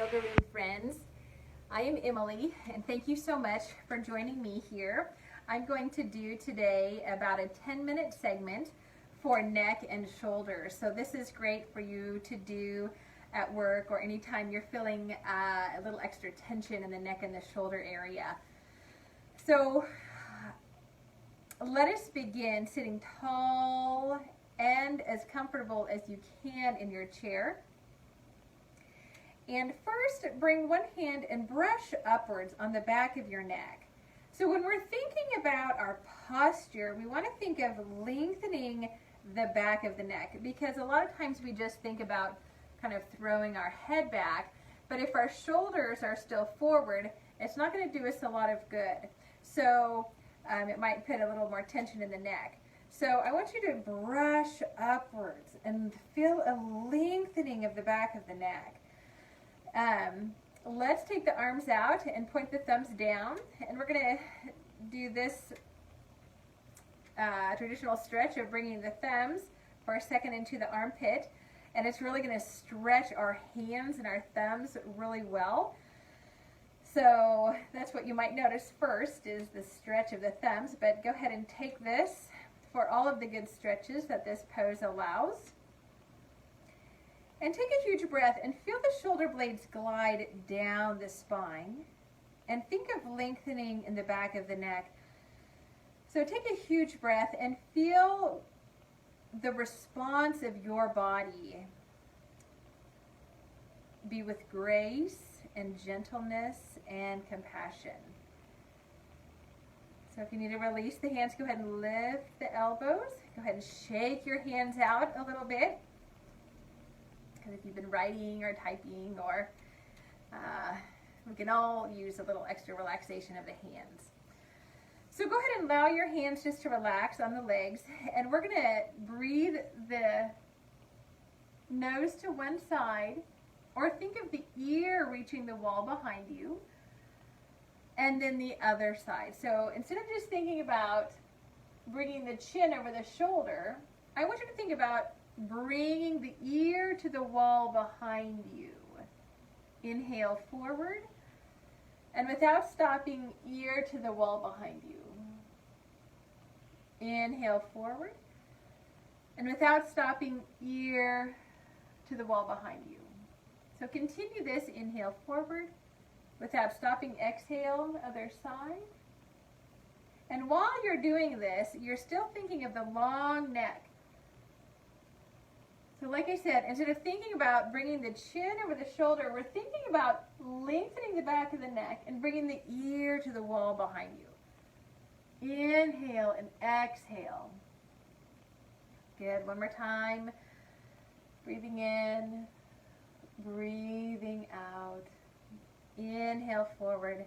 yoga room friends. I am Emily, and thank you so much for joining me here. I'm going to do today about a 10-minute segment for neck and shoulders. So this is great for you to do at work or anytime you're feeling a little extra tension in the neck and the shoulder area. So let us begin sitting tall and as comfortable as you can in your chair. And first, bring one hand and brush upwards on the back of your neck. So when we're thinking about our posture, we want to think of lengthening the back of the neck, because a lot of times we just think about kind of throwing our head back, but if our shoulders are still forward, it's not going to do us a lot of good. So it might put a little more tension in the neck. So I want you to brush upwards and feel a lengthening of the back of the neck. Let's take the arms out and point the thumbs down, and we're going to do this traditional stretch of bringing the thumbs for a second into the armpit, and it's really going to stretch our hands and our thumbs really well. So that's what you might notice first, is the stretch of the thumbs, but go ahead and take this for all of the good stretches that this pose allows. And take a huge breath and feel the shoulder blades glide down the spine, and think of lengthening in the back of the neck. So take a huge breath and feel the response of your body be with grace and gentleness and compassion. So if you need to release the hands, go ahead and lift the elbows. Go ahead and shake your hands out a little bit. Because if you've been writing or typing, or we can all use a little extra relaxation of the hands. So go ahead and allow your hands just to relax on the legs, and we're going to breathe the nose to one side, or think of the ear reaching the wall behind you, and then the other side. So instead of just thinking about bringing the chin over the shoulder, I want you to think about bringing the ear to the wall behind you. Inhale forward, and without stopping, ear to the wall behind you. Inhale forward, and without stopping, ear to the wall behind you. So continue this. Inhale forward, without stopping, exhale, other side. And while you're doing this, you're still thinking of the long neck. So like I said, instead of thinking about bringing the chin over the shoulder, we're thinking about lengthening the back of the neck and bringing the ear to the wall behind you. Inhale and exhale. Good. One more time. Breathing in, breathing out. Inhale forward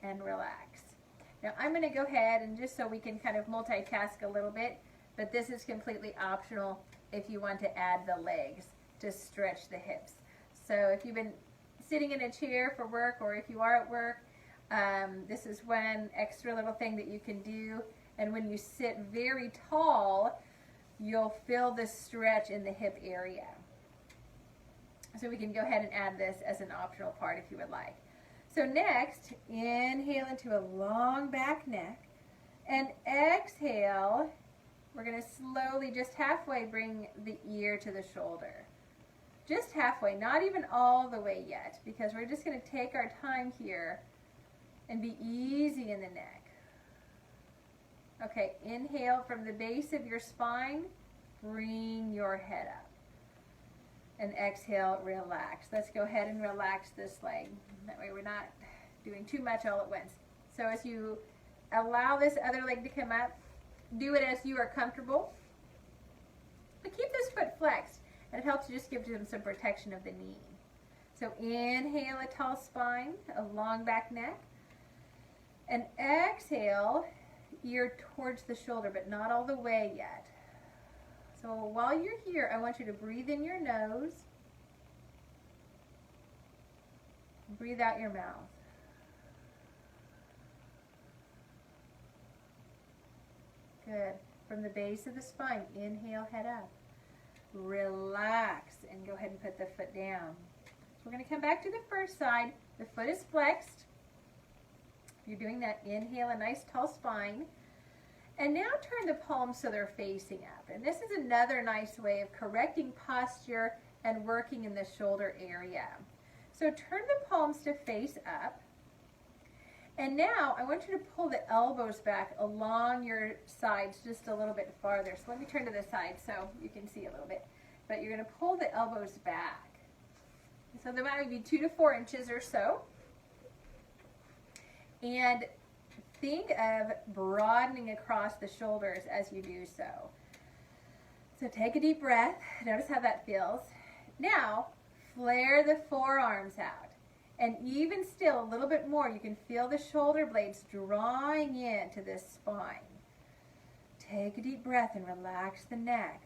and relax. Now I'm going to go ahead and, just so we can kind of multitask a little bit, but this is completely optional if you want to add the legs to stretch the hips. So if you've been sitting in a chair for work, or if you are at work, this is one extra little thing that you can do. And when you sit very tall, you'll feel this stretch in the hip area. So we can go ahead and add this as an optional part if you would like. So next, inhale into a long back neck, and exhale. We're going to slowly, just halfway, bring the ear to the shoulder. Just halfway, not even all the way yet, because we're just going to take our time here and be easy in the neck. Okay, inhale from the base of your spine, bring your head up. And exhale, relax. Let's go ahead and relax this leg. That way we're not doing too much all at once. So as you allow this other leg to come up, do it as you are comfortable, but keep this foot flexed, and it helps just give them some protection of the knee. So inhale, a tall spine, a long back neck, and exhale, ear towards the shoulder, but not all the way yet. So while you're here, I want you to breathe in your nose, breathe out your mouth. Good. From the base of the spine, inhale, head up. Relax, and go ahead and put the foot down. we're going to come back to the first side. The foot is flexed. You're doing that. Inhale, a nice tall spine. And now turn the palms so they're facing up. And this is another nice way of correcting posture and working in the shoulder area. So turn the palms to face up. And now I want you to pull the elbows back along your sides just a little bit farther. So let me turn to the side so you can see a little bit. But you're going to pull the elbows back. So there might be 2 to 4 inches or so. And think of broadening across the shoulders as you do so. So take a deep breath. Notice how that feels. Now, flare the forearms out. And even still, a little bit more, you can feel the shoulder blades drawing into this spine. Take a deep breath and relax the neck.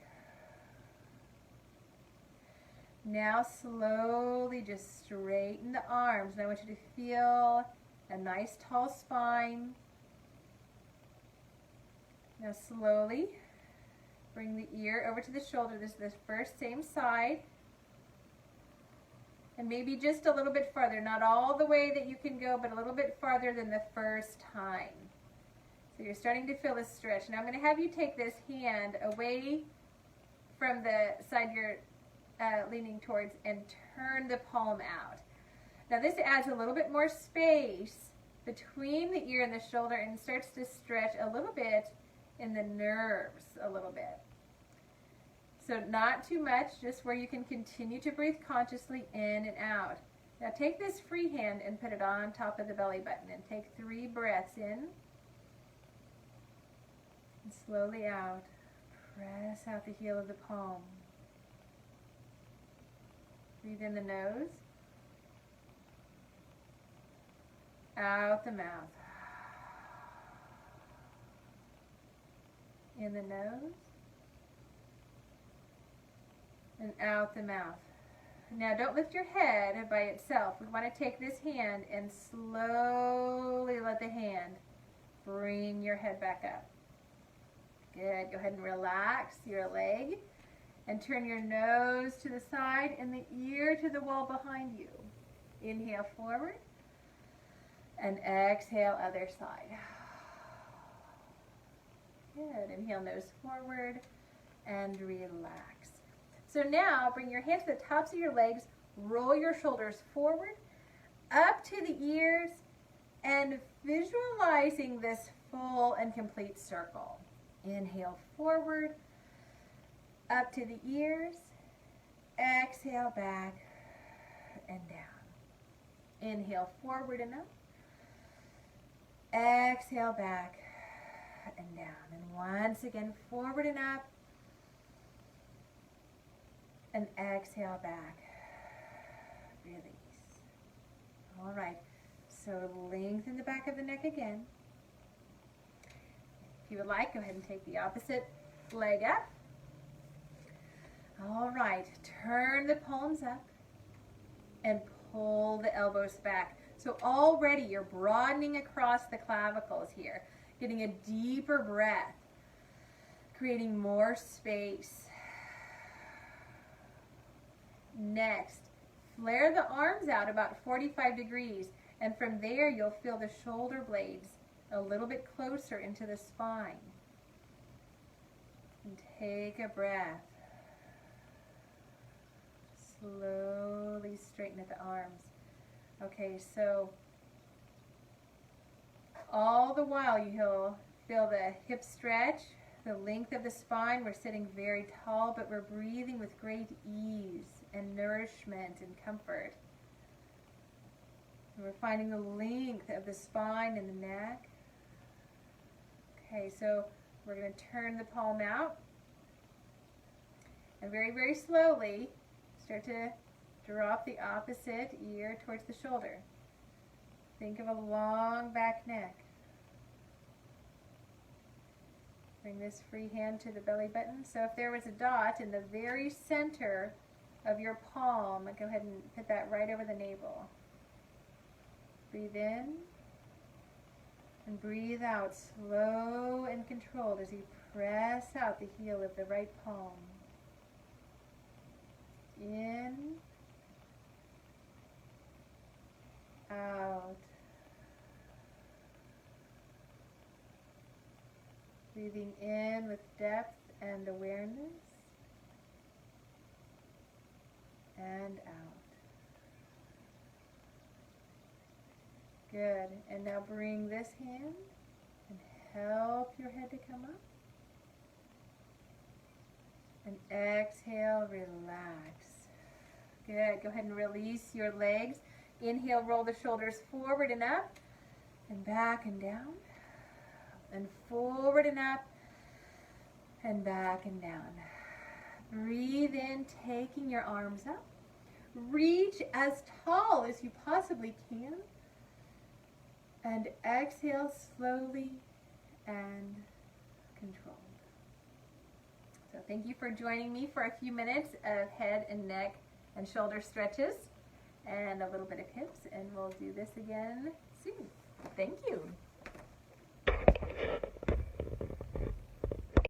Now slowly just straighten the arms. And I want you to feel a nice tall spine. Now slowly bring the ear over to the shoulder. This is the first same side. And maybe just a little bit farther. Not all the way that you can go, but a little bit farther than the first time. So you're starting to feel a stretch. Now I'm going to have you take this hand away from the side you're leaning towards and turn the palm out. Now this adds a little bit more space between the ear and the shoulder and starts to stretch a little bit in the nerves a little bit. So not too much, just where you can continue to breathe consciously in and out. Now take this free hand and put it on top of the belly button and take 3 breaths in and slowly out. Press out the heel of the palm. Breathe in the nose, out the mouth. In the nose, and out the mouth. Now don't lift your head by itself. We want to take this hand and slowly let the hand bring your head back up. Good. Go ahead and relax your leg and turn your nose to the side and the ear to the wall behind you. Inhale forward and exhale other side. Good. Inhale, nose forward and relax. So now bring your hands to the tops of your legs, roll your shoulders forward, up to the ears, and visualizing this full and complete circle. Inhale forward, up to the ears, exhale back and down. Inhale forward and up, exhale back and down. And once again, forward and up, and exhale back. Release. All right, so lengthen the back of the neck again. If you would like, go ahead and take the opposite leg up. All right, turn the palms up and pull the elbows back. So already you're broadening across the clavicles here, getting a deeper breath, creating more space. Next, flare the arms out about 45 degrees, and from there you'll feel the shoulder blades a little bit closer into the spine. And take a breath. Slowly straighten at the arms. Okay, so all the while you'll feel the hip stretch, the length of the spine. We're sitting very tall, but we're breathing with great ease and nourishment and comfort. And we're finding the length of the spine and the neck. Okay, so we're going to turn the palm out and very, very slowly start to drop the opposite ear towards the shoulder. Think of a long back neck. Bring this free hand to the belly button. So if there was a dot in the very center of your palm, go ahead and put that right over the navel. Breathe in and breathe out, slow and controlled as you press out the heel of the right palm. In Breathing in with depth and awareness. And out. Good. And now bring this hand and help your head to come up. And exhale, relax. Good. Go ahead and release your legs. Inhale, roll the shoulders forward and up, and back and down, and forward and up, and back and down. Breathe in, taking your arms up. Reach as tall as you possibly can. And exhale slowly and controlled. So thank you for joining me for a few minutes of head and neck and shoulder stretches and a little bit of hips, and we'll do this again soon. Thank you.